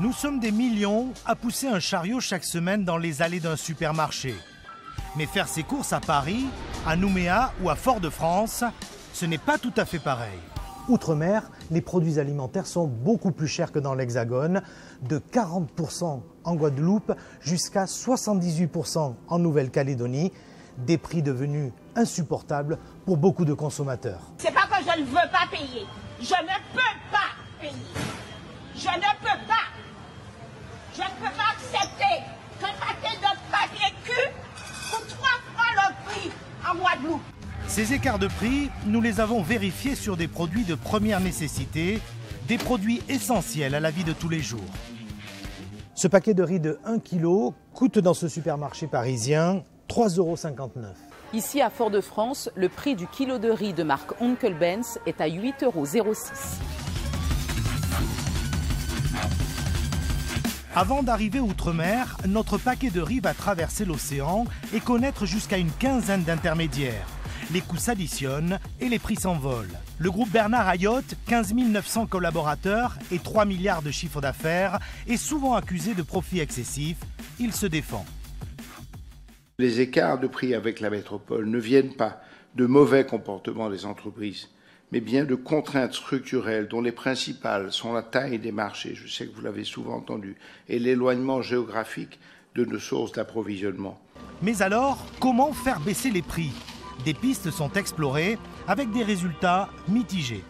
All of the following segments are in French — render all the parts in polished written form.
Nous sommes des millions à pousser un chariot chaque semaine dans les allées d'un supermarché. Mais faire ses courses à Paris, à Nouméa ou à Fort-de-France, ce n'est pas tout à fait pareil. Outre-mer, les produits alimentaires sont beaucoup plus chers que dans l'Hexagone, de 40% en Guadeloupe jusqu'à 78% en Nouvelle-Calédonie, des prix devenus insupportables pour beaucoup de consommateurs. C'est pas que je ne veux pas payer, je ne peux pas payer. Je ne peux pas. Je ne peux pas accepter qu'un paquet de papier cul coûte 3 fois le prix en Guadeloupe. Ces écarts de prix, nous les avons vérifiés sur des produits de première nécessité, des produits essentiels à la vie de tous les jours. Ce paquet de riz de 1 kg coûte dans ce supermarché parisien 3,59 €. Ici à Fort-de-France, le prix du kilo de riz de marque Onkel Benz est à 8,06 €. Avant d'arriver outre-mer, notre paquet de riz va traverser l'océan et connaître jusqu'à une quinzaine d'intermédiaires. Les coûts s'additionnent et les prix s'envolent. Le groupe Bernard Ayotte, 15 900 collaborateurs et 3 milliards de chiffre d'affaires, est souvent accusé de profits excessifs. Il se défend. Les écarts de prix avec la métropole ne viennent pas de mauvais comportements des entreprises, mais bien de contraintes structurelles dont les principales sont la taille des marchés, je sais que vous l'avez souvent entendu, et l'éloignement géographique de nos sources d'approvisionnement. Mais alors, comment faire baisser les prix ? Des pistes sont explorées avec des résultats mitigés.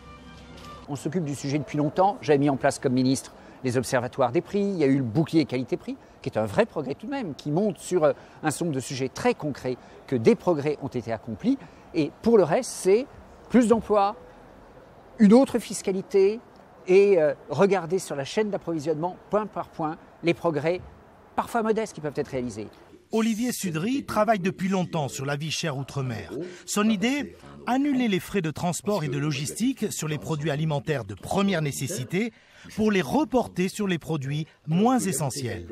On s'occupe du sujet depuis longtemps. J'avais mis en place comme ministre les observatoires des prix. Il y a eu le bouclier qualité-prix, qui est un vrai progrès tout de même, qui montre sur un certain nombre de sujets très concrets que des progrès ont été accomplis. Et pour le reste, c'est plus d'emplois, une autre fiscalité et regarder sur la chaîne d'approvisionnement, point par point, les progrès, parfois modestes, qui peuvent être réalisés. Olivier Sudry travaille depuis longtemps sur la vie chère outre-mer. Son idée, annuler les frais de transport et de logistique sur les produits alimentaires de première nécessité pour les reporter sur les produits moins essentiels.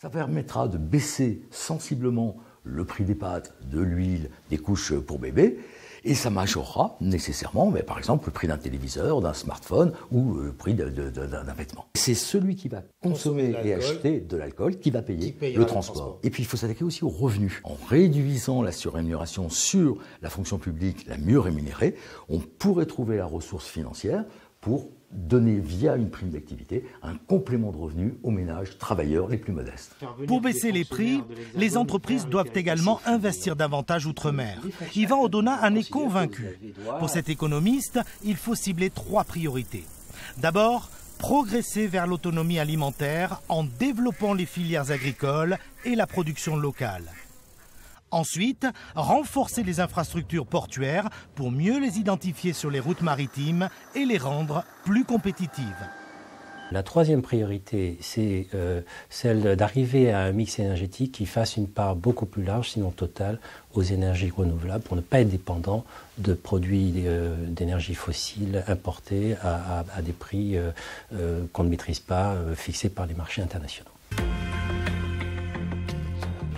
Ça permettra de baisser sensiblement le prix des pâtes, de l'huile, des couches pour bébé. Et ça majorera nécessairement, mais par exemple, le prix d'un téléviseur, d'un smartphone ou le prix d'un vêtement. C'est celui qui va consommer et acheter de l'alcool qui va payer le transport. Et puis il faut s'attaquer aussi aux revenus. En réduisant la surrémunération sur la fonction publique la mieux rémunérée, on pourrait trouver la ressource financière pour donner via une prime d'activité un complément de revenus aux ménages travailleurs les plus modestes. Pour baisser les prix, les entreprises doivent également investir davantage outre-mer. Yvan Odona en est convaincu. Pour cet économiste, il faut cibler 3 priorités. D'abord, progresser vers l'autonomie alimentaire en développant les filières agricoles et la production locale. Ensuite, renforcer les infrastructures portuaires pour mieux les identifier sur les routes maritimes et les rendre plus compétitives. La troisième priorité, c'est celle d'arriver à un mix énergétique qui fasse une part beaucoup plus large, sinon totale, aux énergies renouvelables pour ne pas être dépendant de produits d'énergie fossile importés à des prix qu'on ne maîtrise pas, fixés par les marchés internationaux.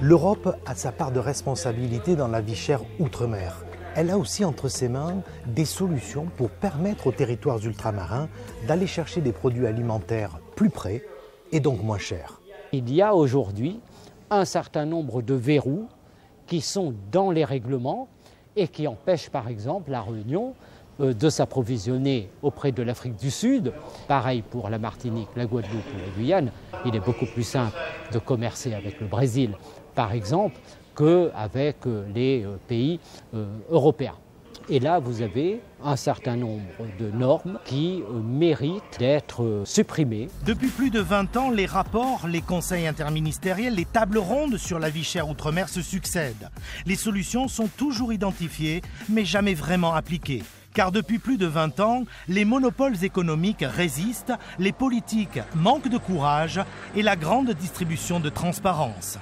L'Europe a sa part de responsabilité dans la vie chère outre-mer. Elle a aussi entre ses mains des solutions pour permettre aux territoires ultramarins d'aller chercher des produits alimentaires plus près et donc moins chers. Il y a aujourd'hui un certain nombre de verrous qui sont dans les règlements et qui empêchent par exemple la Réunion de s'approvisionner auprès de l'Afrique du Sud. Pareil pour la Martinique, la Guadeloupe ou la Guyane. Il est beaucoup plus simple de commercer avec le Brésil, par exemple, qu'avec les pays européens. Et là, vous avez un certain nombre de normes qui méritent d'être supprimées. Depuis plus de 20 ans, les rapports, les conseils interministériels, les tables rondes sur la vie chère outre-mer se succèdent. Les solutions sont toujours identifiées, mais jamais vraiment appliquées. Car depuis plus de 20 ans, les monopoles économiques résistent, les politiques manquent de courage et la grande distribution de transparence.